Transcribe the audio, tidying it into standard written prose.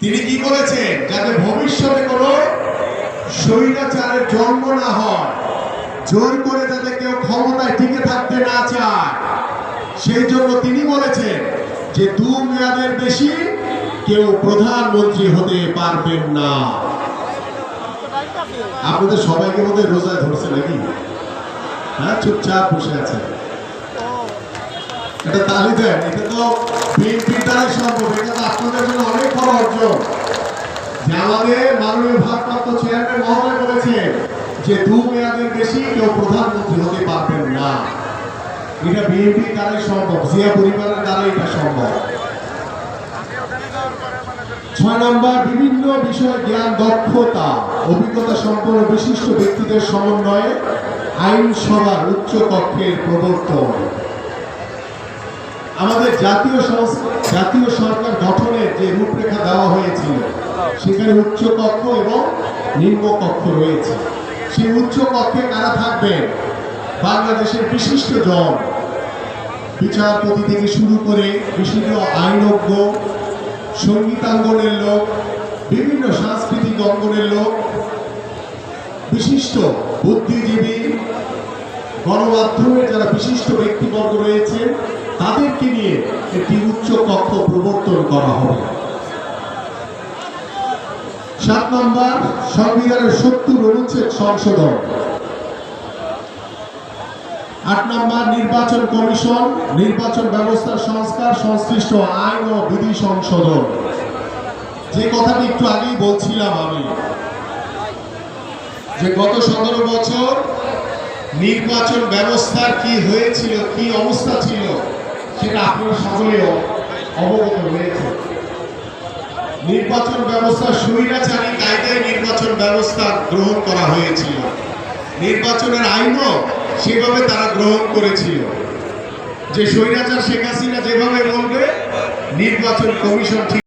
তিনি কি বলেছেন, যাতে ভবিষ্যতে কোনো স্বৈরাচারের জন্ম না হয়, জোর করে যাতে কেউ ক্ষমতায় টিকে থাকতে না চায়, সেই জন্য তিনি বলেছেন যে 2 মেয়াদের বেশি কেউ প্রধানমন্ত্রী হতে পারবেন না। আপনাদের সবাইকে বোধহয় রোজায় ধরছে নাকি? হ্যাঁ, চুপচাপ বসে আছে। এটা তালি দেন, এটা তো বিএনপির দ্বারাই সম্ভব। এটা তো আপনাদের জন্য অনেক বড় অর্জন যে আমাদের মাননীয় ভারপ্রাপ্ত চেয়ারম্যান মহোদয় বলেছেন যে 2 মেয়াদের বেশি কেউ প্রধানমন্ত্রী হতে পারবেন না। এটা বিএনপির দ্বারাই সম্ভব, জিয়া পরিবারের দ্বারাই এটা সম্ভব। 6 নম্বর, বিভিন্ন বিষয়ে জ্ঞান, দক্ষতা, অভিজ্ঞতা সম্পন্ন বিশিষ্ট ব্যক্তিদের সমন্বয়ে আইনসভার উচ্চ কক্ষের প্রবর্তন। আমাদের জাতীয় সরকার গঠনের যে রূপরেখা দেওয়া হয়েছিল, সেখানে উচ্চ কক্ষ এবং নিম্ন কক্ষ রয়েছে। সেই উচ্চ কক্ষে কারা থাকবেন? বাংলাদেশের বিশিষ্ট জন, বিচারপতি থেকে শুরু করে বিশিষ্ট আইনজ্ঞ, সঙ্গীতাঙ্গনের লোক, বিভিন্ন সাংস্কৃতিক অঙ্গনের লোক, বিশিষ্ট বুদ্ধিজীবী, গণমাধ্যমের যারা বিশিষ্ট ব্যক্তিবর্গ রয়েছে, তাদেরকে নিয়ে একটি উচ্চ কক্ষ প্রবর্তন করা হবে। 7 নম্বর, সংবিধানের 70 অনুচ্ছেদ সংশোধন। 8 নম্বর, নির্বাচন কমিশন, নির্বাচন ব্যবস্থার সংস্কার, সংশ্লিষ্ট আইন ও বিধি সংশোধন। যে কথাটি একটু আগেই বলছিলাম আমি, যে গত 17 বছর নির্বাচন ব্যবস্থার কি হয়েছিল, কি অবস্থা ছিল, সেটা আপনারা সকলেও অবগত হয়েছে। নির্বাচন ব্যবস্থা স্বৈরাচারী কায়দায় নির্বাচন ব্যবস্থা গ্রহণ করা হয়েছিল। নির্বাচনের আইনও সেভাবে তারা গ্রহণ করেছিল যে স্বৈরাচার শেখ হাসিনা যেভাবে বলবে নির্বাচন কমিশন